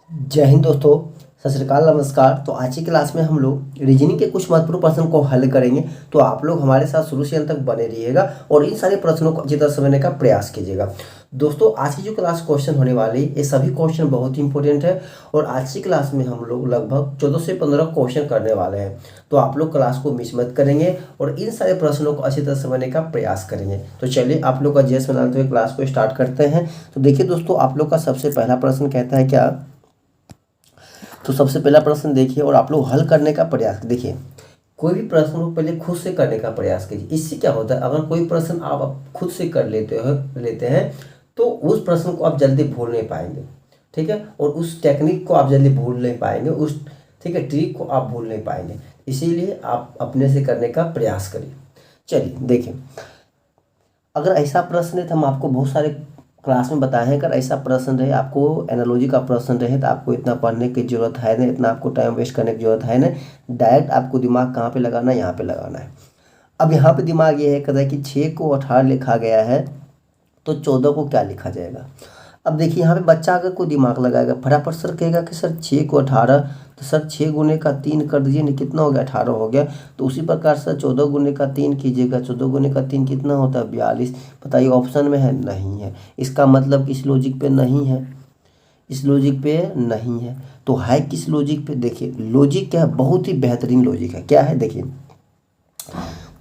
जय हिंद दोस्तों। सत श्री अकाल, नमस्कार। तो आज की क्लास में हम लोग रीजनिंग के कुछ महत्वपूर्ण प्रश्न को हल करेंगे। तो आप लोग हमारे साथ शुरू से अंत तक बने रहिएगा और इन सारे प्रश्नों को अच्छी तरह समझने का प्रयास कीजिएगा। दोस्तों, आज की जो क्लास क्वेश्चन होने वाली ये सभी क्वेश्चन बहुत ही इंपॉर्टेंट है और आज की क्लास में हम लोग लगभग 14 से 15 क्वेश्चन करने वाले हैं। तो आप लोग क्लास को मिस मत करेंगे और इन सारे प्रश्नों को अच्छी तरह समझने का प्रयास करेंगे। तो चलिए आप लोग का जैसे बनाते हुए क्लास को स्टार्ट करते हैं। तो देखिए दोस्तों, आप लोग का सबसे पहला प्रश्न कहता है क्या। तो सबसे पहला प्रश्न देखिए और आप लोग हल करने का प्रयास देखिए। कोई भी प्रश्न को पहले खुद से करने का प्रयास कीजिए। इससे क्या होता है, अगर कोई प्रश्न आप खुद से कर लेते हैं तो उस प्रश्न को आप जल्दी भूल नहीं पाएंगे, ठीक है। और उस टेक्निक को आप जल्दी भूल नहीं पाएंगे, उस ठीक है ट्रिक को आप भूल नहीं पाएंगे। इसीलिए आप अपने से करने का प्रयास करिए। चलिए देखिए, अगर ऐसा प्रश्न है तो हम आपको बहुत सारे क्लास में बताए हैं। अगर ऐसा प्रश्न रहे, आपको एनालॉजी का प्रश्न रहे, तो आपको इतना पढ़ने की जरूरत है नहीं, इतना आपको टाइम वेस्ट करने की जरूरत है नहीं। डायरेक्ट आपको दिमाग कहाँ पे लगाना है, यहाँ पे लगाना है। अब यहाँ पे दिमाग ये है कहता है कि 6 को 18 लिखा गया है तो 14 को क्या लिखा जाएगा। अब देखिए यहाँ पे बच्चा अगर कोई दिमाग लगाएगा, फटाफट सर कहेगा कि सर 6 को 18, तो सर 6 गुने का 3 कर दीजिए, नहीं कितना हो गया 18 हो गया। तो उसी प्रकार से 14 गुने का 3 कीजिएगा, 14 गुने का 3 कितना होता है 42। बताइए ऑप्शन में है, नहीं है। इसका मतलब इस लॉजिक पे नहीं है, इस लॉजिक पे नहीं है। तो है किस लॉजिक पे, देखिए लॉजिक क्या है, बहुत ही बेहतरीन लॉजिक है। क्या है देखिए,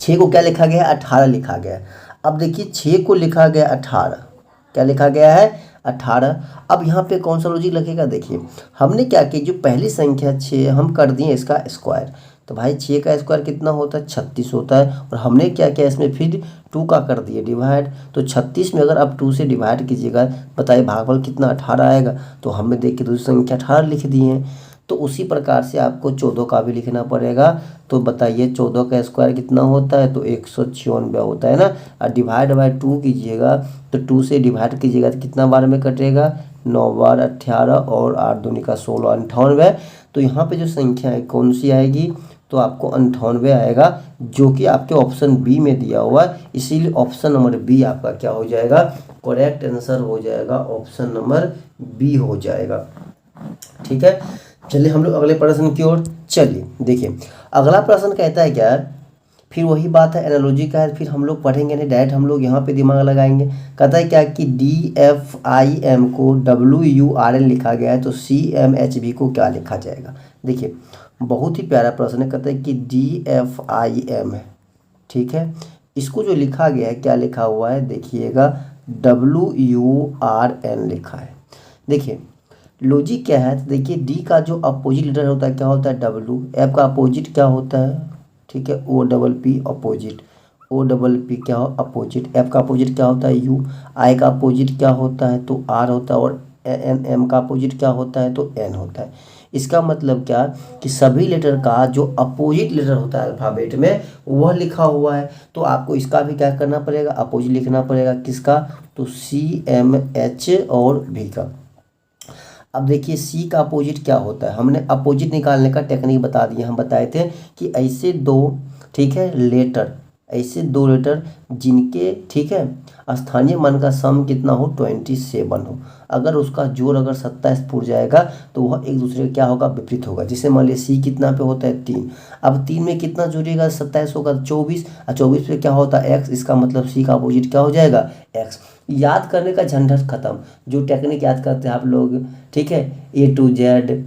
6 को क्या लिखा गया है 18 लिखा गया है। अब देखिए 6 को लिखा गया 18, क्या लिखा गया है 18। अब यहाँ पे कौन सा लॉजिक लगेगा, देखिए हमने क्या किया, जो पहली संख्या 6 हम कर दिए इसका स्क्वायर। तो भाई 6 का स्क्वायर कितना होता है 36 होता है। और हमने क्या किया इसमें फिर 2 का कर दिए डिवाइड। तो 36 में अगर आप 2 से डिवाइड कीजिएगा, बताइए भागफल कितना 18 आएगा। तो हमने देख के दूसरी संख्या 18 लिख दिए हैं। तो उसी प्रकार से आपको 14 का भी लिखना पड़ेगा। तो बताइए 14 का स्क्वायर कितना होता है, तो 196 होता है ना। और डिवाइड बाय 2 कीजिएगा, तो 2 से डिवाइड कीजिएगा तो कितना बार में कटेगा, 9 बार 18 और 8 दूनी का 16, 98। तो यहाँ पे जो संख्या है कौन सी आएगी, तो आपको 98 आएगा, जो कि आपके ऑप्शन बी में दिया हुआ है। इसीलिए ऑप्शन नंबर बी आपका क्या हो जाएगा, करेक्ट आंसर हो जाएगा, ऑप्शन नंबर बी हो जाएगा। ठीक है, चलिए हम लोग अगले प्रश्न की ओर चलिए। देखिए अगला प्रश्न कहता है क्या, फिर वही बात है एनालॉजी का है, फिर हम लोग पढ़ेंगे नहीं, डायरेक्ट हम लोग यहाँ पे दिमाग लगाएंगे। कहता है क्या कि DFIM को WURL लिखा गया है, तो CMHB को क्या लिखा जाएगा। देखिए बहुत ही प्यारा प्रश्न है। कहता है कि DFIM है, ठीक है, इसको जो लिखा गया है क्या लिखा हुआ है, देखिएगा WURN लिखा है। देखिए लॉजिक क्या है, तो देखिए डी का जो अपोजिट लेटर होता है क्या होता है W, एफ का अपोजिट क्या होता है, ठीक है OPP अपोजिट, OPP क्या हो अपोजिट, एफ का अपोजिट क्या होता है U, आई का अपोजिट क्या होता है तो R होता है, और एम का अपोजिट क्या होता है तो N होता है। इसका मतलब क्या कि सभी लेटर का जो अपोजिट लेटर होता है अल्फ़ाबेट में वह लिखा हुआ है। तो आपको इसका भी क्या करना पड़ेगा, अपोजिट लिखना पड़ेगा, किसका, तो CMH और V का। अब देखिए सी का अपोजिट क्या होता है, हमने अपोजिट निकालने का टेक्निक बता दिया। हम बताए थे कि ऐसे दो, ठीक है लेटर, ऐसे दो लेटर जिनके, ठीक है, स्थानीय मान का सम कितना हो 27 हो, अगर उसका जोड़ अगर 27 पूर जाएगा तो वह एक दूसरे का क्या होगा, विपरीत होगा। जैसे मान लीजिए सी कितना पे होता है 3, अब 3 में कितना जुड़ेगा 27 होगा 24, और 24 पे क्या होता है x, इसका मतलब सी का अपोजिट क्या हो जाएगा x। याद करने का झंझट खत्म, जो टेक्निक याद करते हैं आप लोग, ठीक है A to Z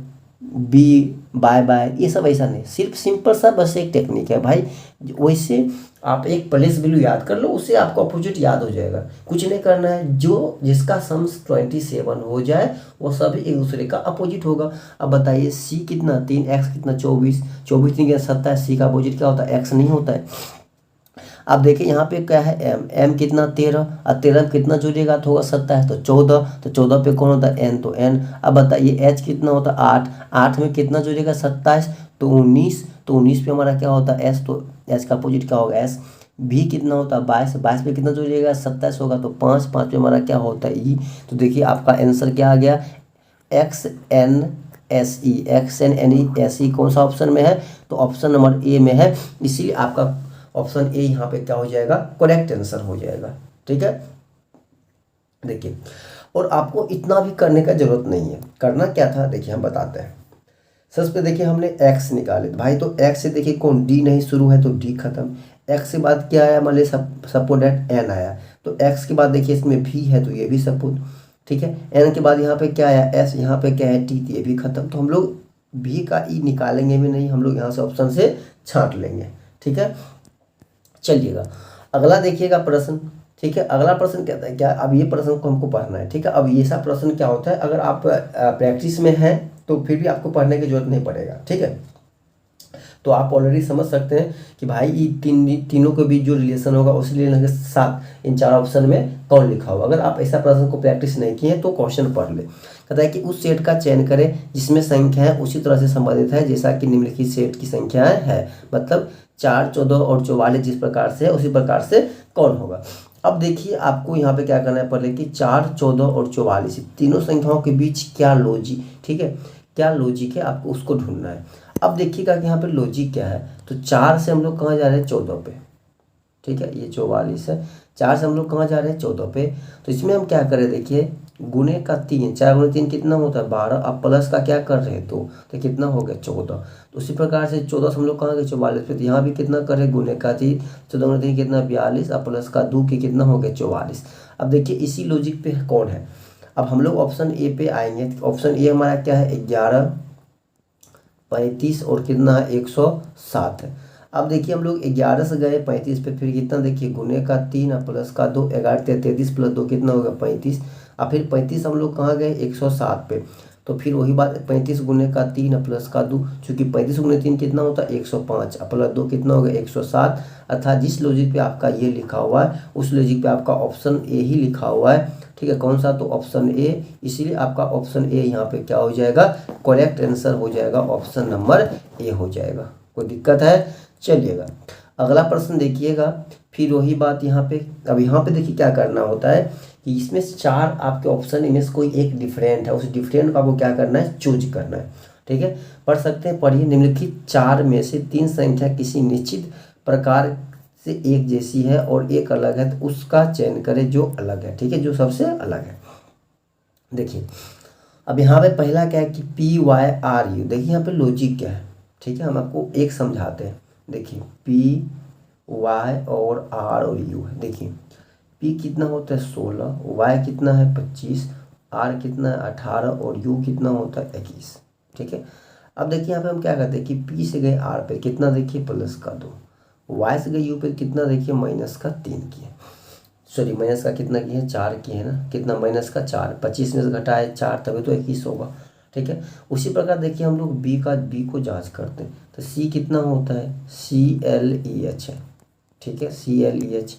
B bye bye, ये सब ऐसा नहीं, सिर्फ सिंपल सा बस एक टेक्निक है भाई। वैसे आप एक प्लेस वैल्यू याद कर लो, उससे आपको अपोजिट याद हो जाएगा। कुछ नहीं करना है, जो जिसका सम्स 27 हो जाए वो सभी एक दूसरे का अपोजिट होगा। अब बताइए सी कितना 3, एक्स कितना 24, 24 नहीं 27, सी का अपोजिट क्या होता है एक्स नहीं होता है। अब देखिए यहाँ पे क्या है एम कितना 13, और 13 कितना जुड़ेगा तो होगा 27, तो 14, तो 14 पे कौन होता है एन, तो एन। अब बताइए एच कितना होता है 8, 8 में कितना जुड़ेगा 27, तो 19, तो 19 पे हमारा क्या होता है एस, तो एच का अपोजिट क्या होगा एस। भी कितना होता है 22, 22 पे कितना जुड़ेगा 27 होगा, तो 5, 5 पे हमारा क्या होता है ई। तो देखिए आपका आंसर क्या आ गया, XNSE, XNNESE कौन सा ऑप्शन में है, तो ऑप्शन नंबर ए में है। इसीलिए आपका ऑप्शन ए यहाँ पे क्या हो जाएगा, करेक्ट आंसर हो जाएगा। ठीक है देखिए, और आपको इतना भी करने का जरूरत नहीं है। करना क्या था देखिए हम बताते हैं। सबसे पहले देखिए हमने x निकाले भाई, तो x से देखिए कौन d नहीं शुरू है तो d खत्म। x के बाद क्या आया, मान लीजिए सपोज दैट n आया, तो x के बाद देखिए इसमें v है तो ये भी सपोज, ठीक है। n के बाद यहाँ पे क्या आया s, यहाँ पे क्या है t, तो ये भी खत्म। तो हम लोग v का e निकालेंगे भी नहीं, हम लोग यहाँ से ऑप्शन से छांट लेंगे, ठीक है। चलिएगा अगला देखिएगा प्रश्न, ठीक है। अगला प्रश्न कहता है क्या, अब ये प्रश्न को हमको पढ़ना है, ठीक है। अब ये सब प्रश्न क्या होता है, अगर आप प्रैक्टिस में हैं तो फिर भी आपको पढ़ने की जरूरत नहीं पड़ेगा, ठीक है। तो आप ऑलरेडी समझ सकते हैं कि भाई ये तीनों के बीच जो रिलेशन होगा उस रिलेशन के साथ इन चार ऑप्शन में कौन लिखा होगा। अगर आप ऐसा प्रश्न को प्रैक्टिस नहीं किए तो क्वेश्चन पढ़ ले। कहता है कि उस सेट का चयन करें जिसमें संख्याएं उसी तरह से संबंधित है जैसा कि निम्नलिखित सेट की संख्याएं है। मतलब 4, 14 और 44 जिस प्रकार से है उसी प्रकार से कौन होगा। अब देखिए आपको यहाँ पे क्या करना है, पहले कि 4, 14 और 44 तीनों संख्याओं के बीच क्या लॉजिक, ठीक है, क्या लॉजिक है आपको उसको ढूंढना है। अब देखिएगा कि यहाँ पे लॉजिक क्या है, तो 4 से हम लोग कहाँ जा रहे हैं 14 पे, ठीक है। ये 44 है, 4 से हम लोग कहाँ जा रहे हैं 14 पे। तो इसमें हम क्या करें, देखिए गुने का 3, 4 गुने 3 कितना होता है 12। अब प्लस का क्या कर रहे हैं तो कितना हो गया 14। तो उसी प्रकार से 14 से हम लोग कहाँ गए 44 पे, तो यहाँ भी कितना करें गुने का 3, 14 गुने 3 कितना 42, अब प्लस का 2 के कितना हो गया 44। अब देखिए इसी लॉजिक पे कौन है। अब हम लोग ऑप्शन ए पे आएंगे, ऑप्शन ए हमारा क्या है 11, 35 और कितना है 107 है। अब देखिए हम लोग 11 से गए 35 पे, फिर कितना देखिए गुने का 3 और प्लस का 2, 11 33 प्लस 2 कितना होगा 35। अब फिर 35 हम लोग कहाँ गए 107 पे, तो फिर वही बात 35 गुने का 3 और प्लस का 2, चूँकि 35 गुने 3 कितना होता है 105 और प्लस 2 कितना होगा 107। अर्थात जिस लॉजिक पे आपका ये लिखा हुआ है उस लॉजिक पे आपका ऑप्शन ए ही लिखा हुआ है, ठीक है। कौन सा, तो ऑप्शन ए। इसीलिए आपका ऑप्शन ए यहाँ पे क्या हो जाएगा, करेक्ट आंसर हो जाएगा, ऑप्शन नंबर ए हो जाएगा। कोई दिक्कत है, चलिएगा अगला प्रश्न देखिएगा। फिर वही बात यहाँ पे, अब यहाँ पे देखिए क्या करना होता है कि इसमें 4 आपके ऑप्शन इनमें से कोई एक डिफरेंट है, उस डिफरेंट को आपको क्या करना है चूज करना है, ठीक है। पढ़ सकते हैं, पढ़िए। निम्नलिखित 4 में से 3 संख्या किसी निश्चित प्रकार से एक जैसी है और एक अलग है, तो उसका चयन करें जो अलग है, ठीक है, जो सबसे अलग है। देखिए अब यहाँ पे पहला क्या है कि PYRU, देखिए यहाँ पे लॉजिक क्या है, ठीक है। हम आपको एक समझाते हैं, देखिए PY और R और U है। देखिए P कितना होता है 16, Y कितना है 25, R कितना है 18 और U कितना होता है 21, ठीक है। अब देखिए यहाँ पे हम क्या करते हैं कि P से गए R पे कितना देखिए प्लस का 2, Y से गए U पे कितना देखिए माइनस का 3 किए, सॉरी माइनस का कितना किए 4 किए है ना, कितना माइनस का 4, 25 में से घटाए 4 तभी तो 21 होगा, ठीक है। उसी प्रकार देखिए हम लोग बी को जांच करते हैं, तो C कितना होता है CLEH है, ठीक है, CLEH।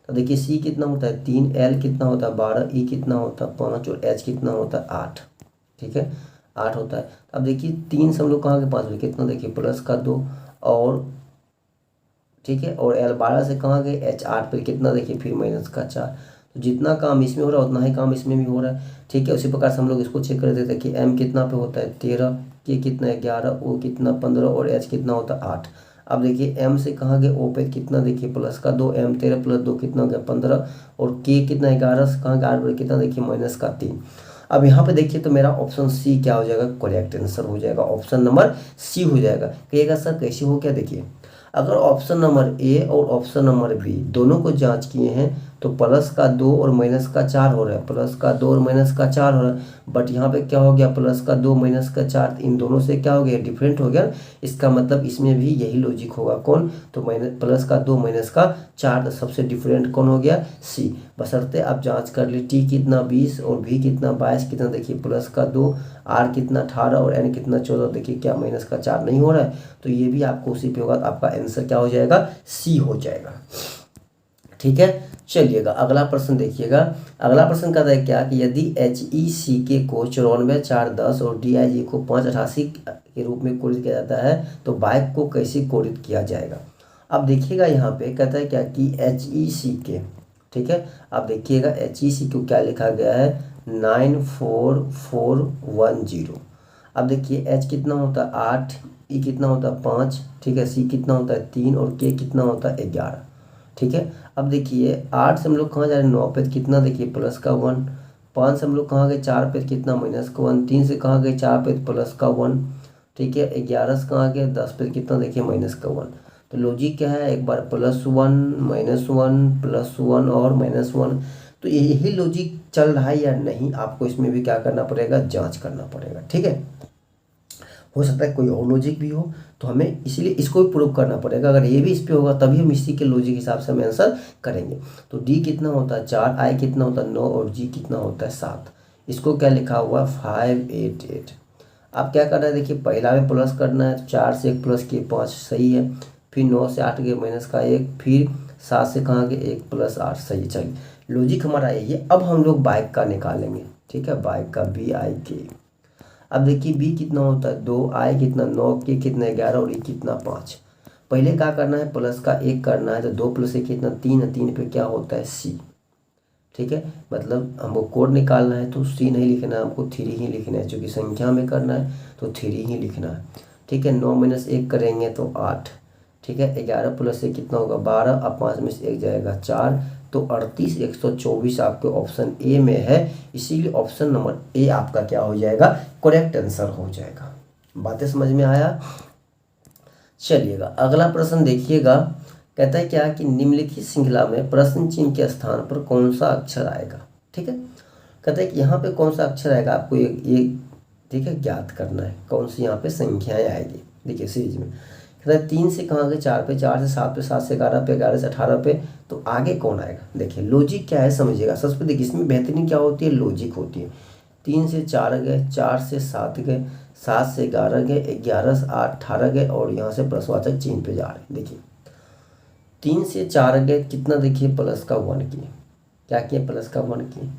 तो देखिए C कितना होता है 3, L कितना होता है 12, E कितना होता है 5 और H कितना होता है 8, ठीक है, 8 होता है। अब देखिए 3 से हम लोग कहाँ के पास में कितना देखिए प्लस का 2 और, ठीक है, और L 12 से कहाँ गए H 8 पे कितना देखिए फिर माइनस का 4। तो जितना काम इसमें हो रहा है उतना ही काम इसमें भी हो रहा है, ठीक है। उसी प्रकार से हम लोग इसको चेक कर देते हैं कि M कितना पे होता है 13, K कितना है 11, O कितना 15 और H कितना होता है 8। अब देखिए M से कहाँ गए O पे कितना देखिए प्लस का 2, M 13 प्लस 2 कितना हो गया 15 और K कितना 11 से कहाँ 11 पे कितना देखिए माइनस का 3। अब यहाँ पे देखिए तो मेरा ऑप्शन सी क्या हो जाएगा, करेक्ट आंसर हो जाएगा, ऑप्शन नंबर सी हो जाएगा। कहिएगा सर कैसे हो क्या, देखिए अगर ऑप्शन नंबर ए और ऑप्शन नंबर बी दोनों को जांच किए हैं तो प्लस का 2 और माइनस का 4 हो रहा है, प्लस का 2 और माइनस का 4 हो रहा है। बट यहाँ पे क्या हो गया प्लस का 2 माइनस का 4, इन दोनों से क्या हो गया डिफरेंट हो गया। इसका मतलब इसमें भी यही लॉजिक होगा, कौन, तो माइनस प्लस का 2 माइनस का 4, तो सबसे डिफरेंट कौन हो गया सी। बशर्ते आप जांच कर ली टी कितना 20 और भी कितना 22, कितना देखिए प्लस का 2, आर कितना 18 और एन कितना 14, देखिए क्या माइनस का 4 नहीं हो रहा है, तो ये भी आपको उसी पे होगा, तो आपका आंसर क्या हो जाएगा सी हो जाएगा, ठीक है। चलिएगा अगला प्रश्न देखिएगा। अगला प्रश्न कहता है क्या कि यदि HECK को 94 4 10 और DIG को 5 88 के रूप में कोडित किया जाता है तो बाइक को कैसे कोडित किया जाएगा। अब देखिएगा यहाँ पे कहता है क्या कि HECK, ठीक है। अब देखिएगा HECK को क्या लिखा गया है 94410। अब देखिए H कितना होता है 8, E कितना होता है 5, ठीक है, C कितना होता है 3 और K कितना होता है 11, ठीक है। अब देखिए 8 से हम लोग कहाँ जा रहे हैं 9 पे, कितना देखिए प्लस का 1, 5 से हम लोग कहाँ गए 4 पे कितना -1, 3 से कहाँ गए 4 पे +1, ठीक है। 11 से कहाँ गए 10 पे कितना देखिए -1। तो लॉजिक क्या है, एक बार +1 -1 +1 और -1। तो यही लॉजिक चल रहा है या नहीं, आपको इसमें भी क्या करना पड़ेगा, जांच करना पड़ेगा, ठीक है। हो सकता है कोई और लॉजिक भी हो, तो हमें इसीलिए इसको भी प्रूव करना पड़ेगा। अगर ये भी इस पे होगा तभी हम इसी के लॉजिक हिसाब से हम आंसर करेंगे। तो डी कितना होता है 4, आई कितना होता है 9 और जी कितना होता है 7। इसको क्या लिखा हुआ है 588। आप क्या करना है देखिए, पहला में प्लस करना है, 4 से 1 प्लस किए 5 सही है, फिर 9 से 8 गए -1, फिर 7 से कहाँ गए 1 + 8 सही। चलिए लॉजिक हमारा यही है। अब हम लोग बाइक का निकालेंगे, ठीक है, बाइक का BIK। अब देखिए बी कितना होता है 2, आई कितना 9, के कितना 11 और ई कितना 5। पहले क्या करना है, प्लस का 1 करना है, तो 2 + 1 कितना 3 है, 3 पे क्या होता है C, ठीक है। मतलब हमको कोड निकालना है तो C नहीं लिखना है, हमको 3 ही लिखना है, क्योंकि संख्या में करना है तो 3 ही लिखना है, ठीक है। 9 - 1 करेंगे तो 8, ठीक है। 11 + 1 कितना होगा 12, अब 5 में से 1 जाएगा 4, तो 38 124 आपके ऑप्शन ए में है। इसीलिए ऑप्शन नंबर ए आपका क्या हो जाएगा, करेक्ट आंसर हो जाएगा। बातें समझ में आया। चलिएगा अगला प्रश्न देखिएगा, कहता है क्या कि निम्नलिखित श्रृंखला में प्रश्न चिन्ह के स्थान पर कौन सा अक्षर आएगा, ठीक है। कहता है कि यहाँ पे कौन सा अक्षर आएगा, आपको ये ठीक है ज्ञात करना है, कौन सी यहाँ पे संख्याएं आएगी। देखिए सीरीज में कहता है 3 से कहाँ गए 4 पे, 4 से 7 पे, 7 से 11 पे, 11 से 18 पे, तो आगे कौन आएगा। देखिए लॉजिक क्या है समझिएगा। सबसे देखिए इसमें बेहतरीन क्या होती है, लॉजिक होती है। 3 से 4 गए, 4 से 7 गए, 7 से 11 गए, 11 से 8 18 गए, और यहाँ से प्रश्नवाचक चिन्ह पे जा रहे हैं। देखिए 3 से 4 गए कितना देखिए +1 किए, क्या किए +1 किए।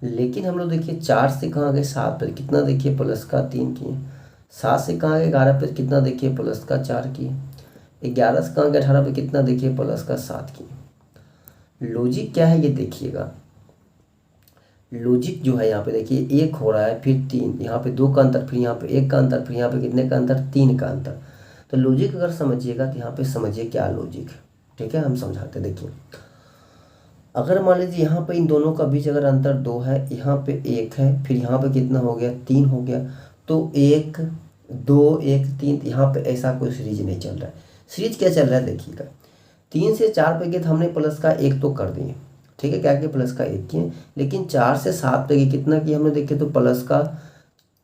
लेकिन हम लोग देखिए 4 से कहाँ गए 7 पे, कितना देखिए +3 किए। 7 से कहाँ गए 11 पे, कितना देखिए +4 किए। 11 से कहाँ गए 18 पे, कितना देखिए +7 किए। लॉजिक क्या है ये देखिएगा, लॉजिक जो है यहाँ पे देखिए 1 हो रहा है, फिर 3, यहाँ पे 2 का अंतर, फिर यहाँ पे 1 का अंतर, फिर यहाँ पे कितने का अंतर 3 का अंतर। तो लॉजिक अगर समझिएगा तो यहाँ पे समझिए क्या लॉजिक है, ठीक है। हम समझाते देखिए, अगर मान लीजिए यहाँ पे इन दोनों का बीच अगर अंतर 2 है, यहाँ पे 1 है, फिर यहाँ पे कितना हो गया 3 हो गया, तो 1 2 1 3, यहाँ पे ऐसा कोई सीरीज नहीं चल रहा है। सीरीज क्या चल रहा है देखिएगा, 3 से 4 पे गए तो हमने प्लस का 1 तो कर दिए, ठीक है, क्या किया प्लस का 1 किए। लेकिन 4 से 7 पे गए कितना किया हमने देखिए, तो प्लस का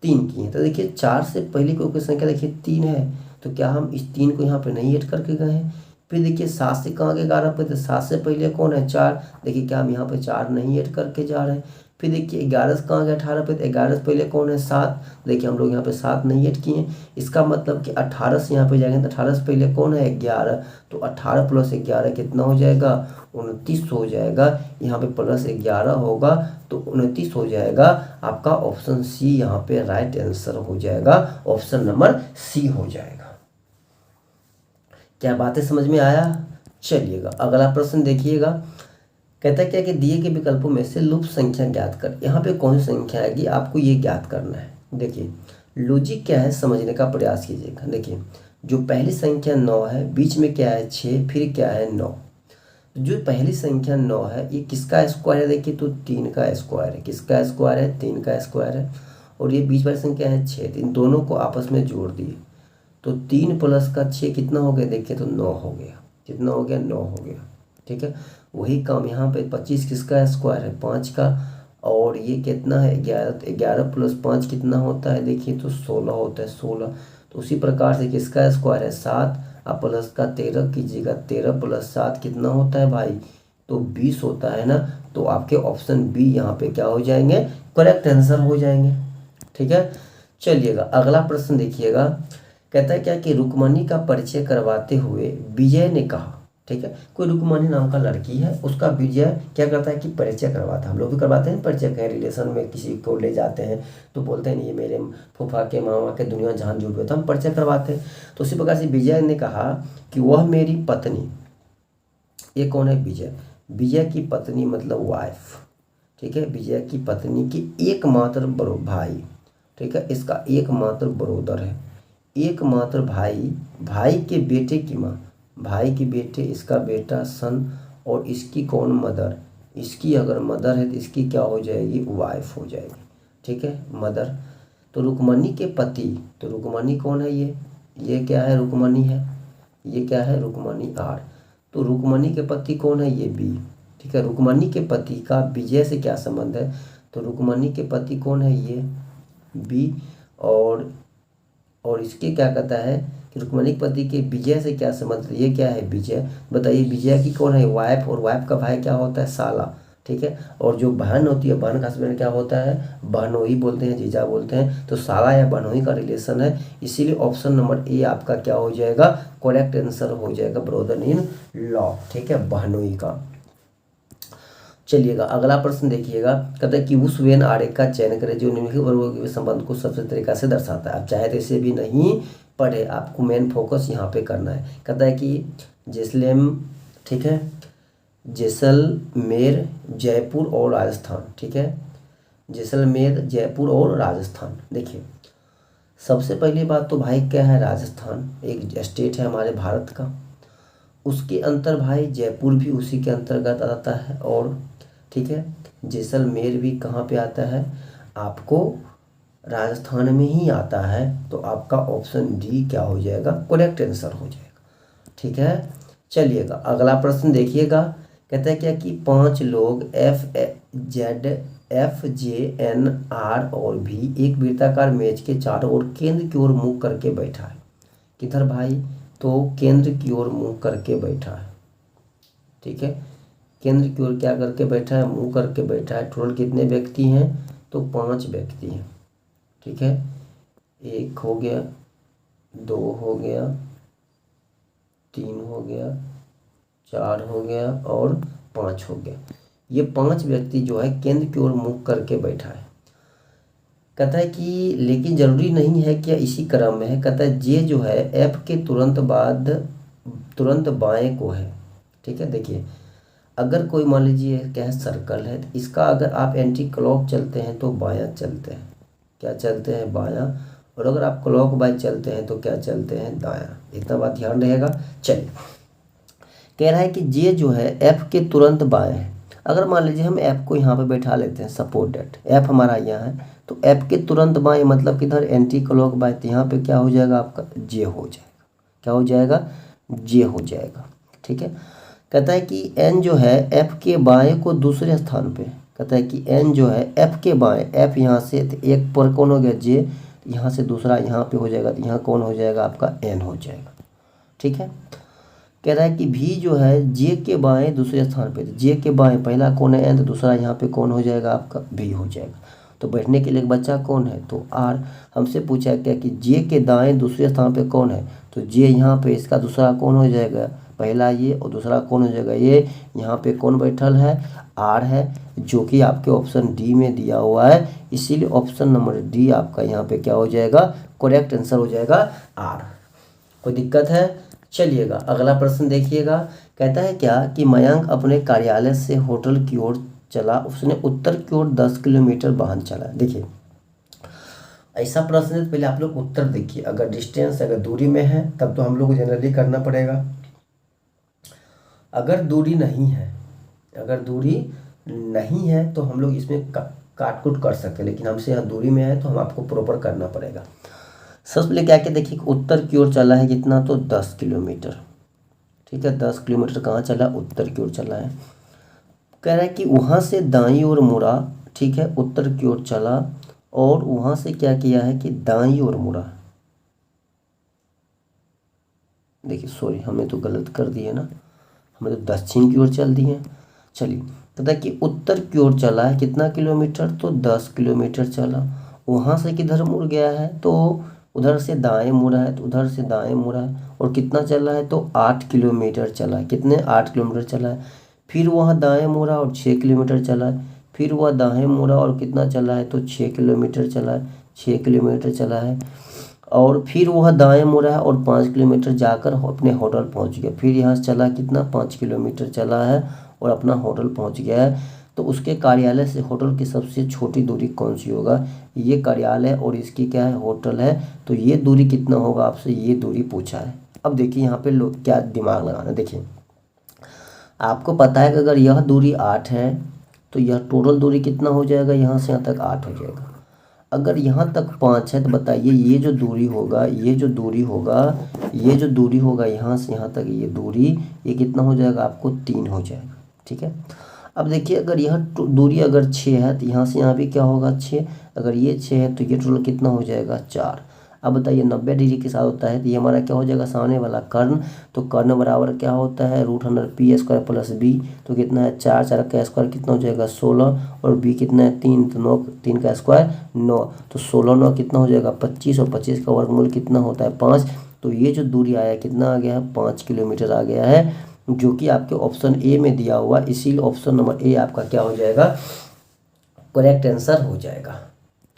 3 किए। तो देखिए 4 से पहले कोई संख्या देखिए 3 है, तो क्या हम इस 3 को यहाँ पे नहीं ऐड करके गए हैं। फिर देखिए 7 से कहाँ गए 11 पे, तो 7 से पहले कौन है 4, देखिए क्या हम यहाँ पे 4 नहीं ऐड करके जा रहे हैं। फिर देखिए 11 से कहाँ गए 18 पे, तो 11 से पहले कौन है 7, देखिए हम लोग यहाँ पे 7 नहीं ऐड किए। इसका मतलब कि 18 से यहाँ पे जाएंगे तो 18 से पहले कौन है 11, तो 18 + 11 कितना हो जाएगा 29 हो जाएगा। यहाँ पे +11 होगा तो 29 हो जाएगा। आपका ऑप्शन सी यहाँ पे राइट आंसर हो जाएगा, ऑप्शन नंबर सी हो जाएगा। क्या बातें समझ में आया। चलिएगा अगला प्रश्न देखिएगा, कहता है क्या कि दिए के विकल्पों में से लुप्त संख्या ज्ञात कर। यहाँ पे कौन सी संख्या आएगी आपको ये ज्ञात करना है। देखिए लॉजिक क्या है समझने का प्रयास कीजिएगा। देखिए जो पहली संख्या 9 है, बीच में क्या है 6, फिर क्या है 9। जो पहली संख्या 9 है ये किसका स्क्वायर है, देखिए तो 3 का स्क्वायर है। किसका स्क्वायर है 3 का स्क्वायर है। और ये बीच वाली संख्या है 6, इन दोनों को आपस में जोड़ दिए तो 3 + का 6 कितना हो गया, देखिए तो 9 हो गया। कितना हो गया 9 हो गया, ठीक है। वही काम यहाँ पे 25 किसका स्क्वायर है 5 का, और ये कितना है 11, 11 + 5 कितना होता है, देखिए तो 16 होता है 16। तो उसी प्रकार से किसका स्क्वायर है 7, आप प्लस का 13 कीजिएगा, 13 + 7 कितना होता है भाई, तो 20 होता है ना। तो आपके ऑप्शन बी यहाँ पे क्या हो जाएंगे, करेक्ट आंसर हो जाएंगे, ठीक है। चलिएगा अगला प्रश्न देखिएगा, कहता है क्या कि रुक्मणी का परिचय करवाते हुए विजय ने कहा, ठीक है। कोई रुक्मणी नाम का लड़की है, उसका विजय क्या करता है कि परिचय करवाता है। हम लोग भी करवाते हैं परिचय, कहीं रिलेशन में किसी को ले जाते हैं तो बोलते हैं ये मेरे फूफा के मामा के दुनिया जहान जुड़ हुए, तो हम परिचय करवाते हैं। तो उसी प्रकार से विजय ने कहा कि वह मेरी पत्नी, ये कौन है विजय, विजय की पत्नी मतलब वाइफ, ठीक है। विजय की पत्नी की एकमात्र भाई, ठीक है, इसका एकमात्र ब्रोदर है, एकमात्र भाई, भाई के बेटे की माँ, भाई के बेटे, इसका बेटा सन, और इसकी कौन मदर, इसकी अगर मदर है तो इसकी क्या हो जाएगी, वाइफ हो जाएगी। ठीक है, मदर। तो रुक्मणी के पति, तो रुक्मणी कौन है, ये क्या है, रुक्मणी है, ये क्या है, रुक्मणी आर। तो रुक्मणी के पति कौन है, ये बी। ठीक है, रुक्मणी के पति का विजय से क्या संबंध है, तो रुक्मणी के पति कौन है, ये बी। और इसके क्या कहता है कि रुक्मणी के पति के विजय से क्या संबंध, ये क्या है, विजय। बताइए विजय की कौन है, वाइफ, और वाइफ का भाई क्या होता है, साला। ठीक है, और जो बहन होती है, बहन का हस्बैंड क्या होता है, बहनोई बोलते हैं, जीजा बोलते हैं। तो साला या बहनोई का रिलेशन है, इसीलिए ऑप्शन नंबर ए आपका क्या हो जाएगा, करेक्ट आंसर हो जाएगा, ब्रदर इन लॉ। ठीक है, बहनोई का। चलिएगा अगला प्रश्न देखिएगा, कहता है कि उस वेन आरेख का चयन करें जो निम्नलिखित वर्गों के संबंध को सबसे तरीका से दर्शाता है। आप चाहे तो इसे भी नहीं पढ़े, आपको मेन फोकस यहाँ पे करना है। कहता है कि जैसलमेर, ठीक है, जैसलमेर, जयपुर और राजस्थान। ठीक है, जैसलमेर, जयपुर और राजस्थान। देखिए सबसे पहली बात तो भाई क्या है, राजस्थान एक स्टेट है हमारे भारत का, उसके अंतर भाई जयपुर भी उसी के अंतर्गत आता है। और ठीक है, जैसलमेर भी कहाँ पे आता है, आपको राजस्थान में ही आता है। तो आपका ऑप्शन डी क्या हो जाएगा, करेक्ट आंसर हो जाएगा। ठीक है, चलिएगा अगला प्रश्न देखिएगा, कहता है क्या कि 5 लोग FJNR और भी एक वृत्ताकार मेज के चारों ओर केंद्र की ओर मुंह करके बैठा है। किधर भाई, तो केंद्र की ओर मुंह करके बैठा है। ठीक है, केंद्र की ओर क्या करके बैठा है, मुंह करके बैठा है। टोटल कितने व्यक्ति हैं, तो 5 व्यक्ति हैं। ठीक है, 1 हो गया, 2 हो गया, 3 हो गया, 4 हो गया और 5 हो गया। ये 5 व्यक्ति जो है केंद्र की ओर मुंह करके बैठा है। कहता है कि लेकिन जरूरी नहीं है कि इसी क्रम में है। कहता है जे जो है एफ के तुरंत बाएं को है। ठीक है, देखिए अगर कोई मान लीजिए क्या है, सर्कल है, तो इसका अगर आप एंटी क्लॉक चलते हैं तो बायां चलते हैं, क्या चलते हैं, बायां। और अगर आप क्लॉक वाइज चलते हैं तो क्या चलते हैं, दायां। इतना बात ध्यान रहेगा। चलिए कह रहा है कि जे जो है एफ के तुरंत बाएं है। अगर मान लीजिए हम एफ को यहाँ पे बैठा लेते हैं, सपोज डेट एफ हमारा यहाँ है, तो एफ के तुरंत बाएं मतलब किधर, एंटी क्लॉक वाइज। तो यहाँ पे क्या हो जाएगा, आपका जे हो जाएगा, क्या हो जाएगा, जे हो जाएगा। ठीक है, कहता है कि एन जो है एफ के बाएं को दूसरे स्थान पे, कहता है कि एन जो है एफ के बाएं, एफ यहाँ से तो एक पर कौन हो गया, जे, यहाँ से दूसरा यहाँ पे हो जाएगा, तो यहाँ कौन हो जाएगा, आपका एन हो जाएगा। ठीक है, कह रहा है कि भी जो है जे के बाएं दूसरे स्थान पे, जे के बाएं पहला कौन है एन, तो दूसरा यहाँ पे कौन हो जाएगा, आपका भी हो जाएगा। तो बैठने के लिए एक बच्चा कौन है, तो आर। हमसे पूछा क्या कि जे के दाएं दूसरे स्थान पे कौन है, तो जे यहाँ पे इसका दूसरा कौन हो जाएगा, पहला ये, और दूसरा कौन हो जाएगा, ये। यहाँ पे कौन बैठल है, आर है, जो कि आपके ऑप्शन डी में दिया हुआ है। इसीलिए ऑप्शन नंबर डी आपका यहाँ पे क्या हो जाएगा, करेक्ट आंसर हो जाएगा, आर। कोई दिक्कत है। चलिएगा अगला प्रश्न देखिएगा, कहता है क्या कि मयंक अपने कार्यालय से होटल की ओर चला, उसने उत्तर की ओर 10 किलोमीटर वाहन चला। देखिए ऐसा प्रश्न है तो पहले आप लोग उत्तर देखिए, अगर डिस्टेंस, अगर दूरी में है तब तो हम लोग को जनरली करना पड़ेगा। अगर दूरी नहीं है, अगर दूरी नहीं है तो हम लोग इसमें काट कुट कर सकते हैं, लेकिन हमसे यहाँ दूरी में है तो हम आपको प्रॉपर करना पड़ेगा। सबसे पहले क्या कि देखिए उत्तर की ओर चला है कितना, तो 10 किलोमीटर। ठीक है, 10 किलोमीटर कहाँ चला, उत्तर की ओर चला है। कह रहा है कि वहाँ से दाईं ओर मुड़ा। ठीक है, उत्तर की ओर चला और वहाँ से क्या किया है कि दाईं ओर मुड़ा। देखिए सॉरी, हमें तो गलत कर दिए ना, हमें तो दक्षिण की ओर चल दिए। चलिए, पता है कि उत्तर की ओर चला है कितना किलोमीटर, तो 10 किलोमीटर चला। वहाँ से किधर मुड़ गया है, तो उधर से दाएं मुड़ा है, तो उधर से दाएं मुड़ा है। और कितना चला है, तो 8 किलोमीटर चला है। कितने, 8 किलोमीटर चला है। फिर वह दाएं मुड़ा और 6 किलोमीटर चला है। फिर वह दाएं मुड़ा और कितना चला है, तो 6 किलोमीटर चला है, 6 किलोमीटर चला है। और फिर वह दाएं मुड़ा है और 5 किलोमीटर जाकर अपने होटल पहुंच गया। फिर यहाँ से चला कितना, 5 किलोमीटर चला है और अपना होटल पहुंच गया है। तो उसके कार्यालय से होटल की सबसे छोटी दूरी कौन सी होगा, ये कार्यालय और इसकी क्या है, होटल है। तो ये दूरी कितना होगा, आपसे ये दूरी पूछा है। अब देखिए यहाँ पे लोग क्या दिमाग लगाना, देखिए आपको पता है कि अगर यह दूरी 8 है तो यह टोटल दूरी कितना हो जाएगा, यहाँ से यहाँ तक 8 हो जाएगा। अगर यहाँ तक 5 है तो बताइए ये जो दूरी होगा, ये जो दूरी होगा, ये जो दूरी होगा यहाँ से यहाँ तक ये दूरी, ये कितना हो जाएगा आपको 3 हो जाएगा। ठीक है, अब देखिए अगर यह दूरी अगर 6 है तो यहाँ से यहाँ भी क्या होगा 6, अगर ये 6 है तो ये टोटल कितना हो जाएगा 4। अब बताइए 90 डिग्री के साथ होता है तो ये हमारा क्या हो जाएगा सामने वाला कर्ण, तो कर्ण बराबर क्या होता है √100p² प्लस b, तो कितना है 4, 4 का स्क्वायर कितना हो जाएगा 16, और b कितना है 3, तो 9, 3 का स्क्वायर 9, तो 16 9 कितना हो जाएगा 25, और 25 का वर्गमूल कितना होता है 5। तो ये जो दूरी आया कितना आ गया है 5 किलोमीटर आ गया है, जो कि आपके ऑप्शन ए में दिया हुआ, इसीलिए ऑप्शन नंबर ए आपका क्या हो जाएगा करेक्ट आंसर हो जाएगा।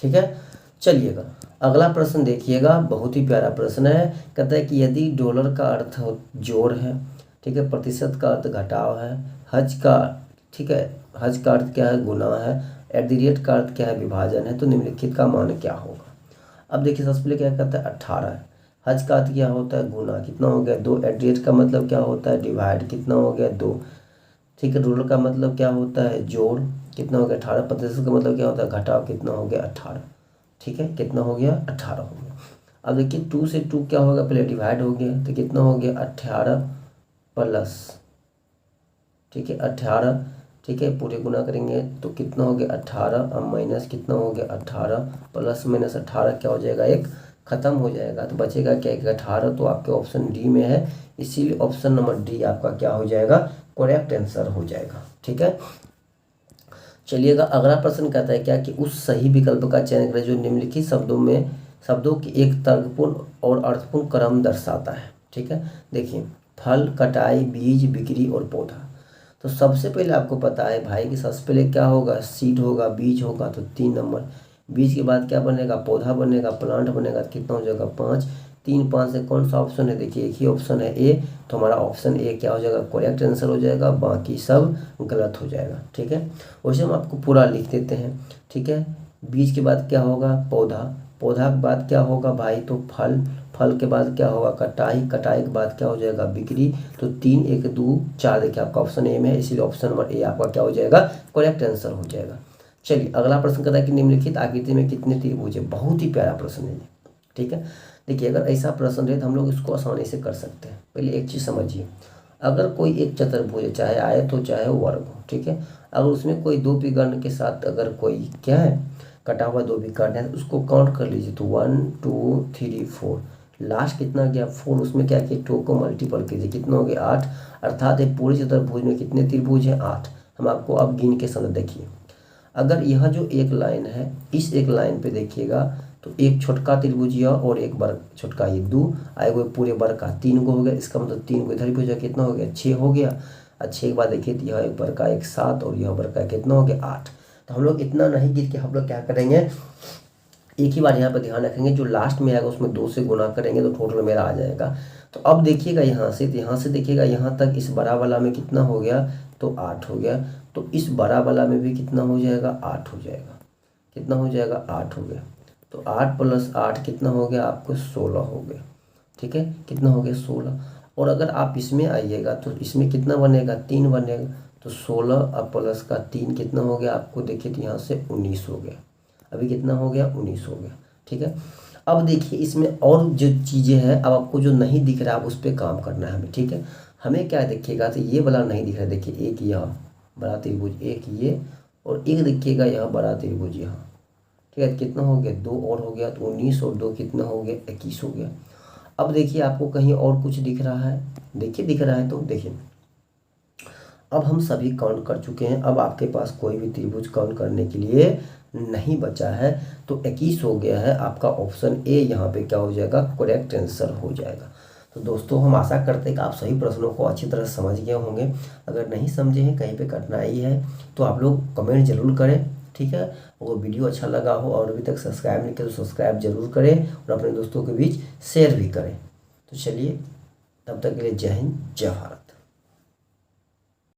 ठीक है, चलिएगा अगला प्रश्न देखिएगा, बहुत ही प्यारा प्रश्न है। कहता है कि यदि डॉलर का अर्थ जोड़ है, ठीक है, प्रतिशत का अर्थ घटाव है, हज का, ठीक है, हज का अर्थ क्या है गुना है, @ का अर्थ क्या है विभाजन है, तो निम्नलिखित का मान क्या होगा। अब देखिए सबसे पहले क्या कहता है 18 है, हज का अर्थ क्या होता है गुना, कितना हो गया 2, @ का मतलब क्या होता है डिवाइड, कितना हो गया 2, ठीक है, डॉलर का मतलब क्या होता है जोड़, कितना हो गया 18, प्रतिशत का मतलब क्या होता है घटाव, कितना हो गया 18, ठीक है, कितना हो गया 18 हो गया। अब देखिए 2 से 2 क्या होगा पहले डिवाइड हो गया, तो कितना हो गया 18 प्लस, ठीक है 18, ठीक है, पूरे गुना करेंगे तो कितना हो गया 18, अब माइनस कितना हो गया 18, प्लस माइनस 18 क्या हो जाएगा एक खत्म हो जाएगा, तो बचेगा क्या 18, तो आपके ऑप्शन डी में है, इसीलिए ऑप्शन नंबर डी आपका क्या हो जाएगा करेक्ट आंसर हो जाएगा। ठीक है, चलिएगा अगला प्रश्न कहता है क्या कि उस सही विकल्प का चयन करें जो निम्नलिखित शब्दों की एक तर्कपूर्ण और अर्थपूर्ण क्रम दर्शाता है। ठीक है, देखिए फल, कटाई, बीज, बिक्री और पौधा। तो सबसे पहले आपको पता है भाई कि सबसे पहले क्या होगा सीड होगा, बीज होगा, तो 3 नंबर, बीज के बाद क्या बनेगा पौधा बनेगा, प्लांट बनेगा, तो कितना हो जाएगा 5, 3 5 से कौन सा ऑप्शन है, देखिए एक ही ऑप्शन है ए, तो हमारा ऑप्शन ए क्या हो जाएगा करेक्ट आंसर हो जाएगा, बाकी सब गलत हो जाएगा। ठीक है, वैसे हम आपको पूरा लिख देते हैं। ठीक है, बीज के बाद क्या होगा पौधा, पौधा के बाद क्या होगा भाई तो फल, फल के बाद क्या होगा कटाई, कटाई के बाद क्या हो जाएगा बिक्री, तो 3 1 2 4 देखिए आपका ऑप्शन ए में है, इसीलिए ऑप्शन नंबर ए आपका क्या हो जाएगा करेक्ट आंसर हो जाएगा। चलिए अगला प्रश्न कहता है कि निम्नलिखित आकृति में कितने त्रिभुज है, बहुत ही प्यारा प्रश्न है ये। ठीक है, देखिए अगर ऐसा प्रश्न रहे तो हम लोग इसको आसानी से कर सकते हैं। पहले एक चीज़ समझिए, अगर कोई एक चतुर्भुज है चाहे आयत हो चाहे वर्ग हो, ठीक है, अगर उसमें कोई 2 विकर्ण के साथ अगर कोई क्या है कटा हुआ 2 विकर्ण है तो उसको काउंट कर लीजिए, तो 1 2 3 4, लास्ट कितना गया 4, उसमें क्या किया 2 को मल्टीपल कीजिए, कितना हो गया 8, अर्थात ये पूरे चतुर्भुज में कितने त्रिभुज हैं 8। हम आपको अब गिन के समझ देखिए, अगर यह जो एक लाइन है इस एक लाइन पे देखिएगा तो एक छोटका त्रिभुज यह और एक वर्ग छोटका ये 2 आएगा, पूरे वर्ग का 3 को हो गया, इसका मतलब 3 को इधर भी हो जाए कितना हो गया 6 हो गया, और 6 के बाद देखिए तो यह एक वर्ग का एक 7 और यह वर्ग का कितना हो गया 8। तो हम लोग इतना नहीं गिन के हम लोग क्या करेंगे एक ही बार यहाँ पर ध्यान रखेंगे, जो लास्ट में आएगा उसमें 2 से गुना करेंगे तो टोटल मेरा आ जाएगा। तो अब देखिएगा यहाँ से, तो यहाँ से देखिएगा यहाँ तक इस बड़ा वाला में कितना हो गया तो 8 हो गया, तो इस बड़ा वाला में भी कितना हो जाएगा 8 हो जाएगा, कितना हो जाएगा 8 हो गया, तो 8 + 8 कितना हो गया आपको 16 हो गया। ठीक है, कितना हो गया 16, और अगर आप इसमें आइएगा तो इसमें कितना बनेगा 3 बनेगा, तो 16 और प्लस का 3 कितना हो गया आपको देखिए तो यहाँ से 19 हो गया, अभी कितना हो गया 19 हो गया। ठीक है, अब देखिए इसमें और जो चीज़ें हैं, अब आपको जो नहीं दिख रहा है आप उस पर काम करना है हमें। ठीक है, हमें क्या देखिएगा तो ये वाला नहीं दिख रहा, देखिए एक यह बड़ा त्रिभुज, एक ये, और एक देखिएगा यह बड़ा त्रिभुज यहाँ। ठीक है, कितना हो गया 2 और हो गया, तो 19 और 2 कितना हो गया 21 हो गया। अब देखिए आपको कहीं और कुछ दिख रहा है, देखिए दिख रहा है तो देखिए अब हम सभी काउंट कर चुके हैं, अब आपके पास कोई भी त्रिभुज काउंट करने के लिए नहीं बचा है, तो 21 हो गया है, आपका ऑप्शन ए यहाँ पे क्या हो जाएगा करेक्ट आंसर हो जाएगा। तो दोस्तों हम आशा करते हैं कि आप सभी प्रश्नों को अच्छी तरह समझ गए होंगे। अगर नहीं समझे हैं, कहीं पे कठिनाई है तो आप लोग कमेंट जरूर करें। ठीक है, और वीडियो अच्छा लगा हो और अभी तक सब्सक्राइब नहीं किया तो सब्सक्राइब जरूर करें और अपने दोस्तों के बीच शेयर भी करें। तो चलिए तब तक के लिए जय हिंद जय भारत।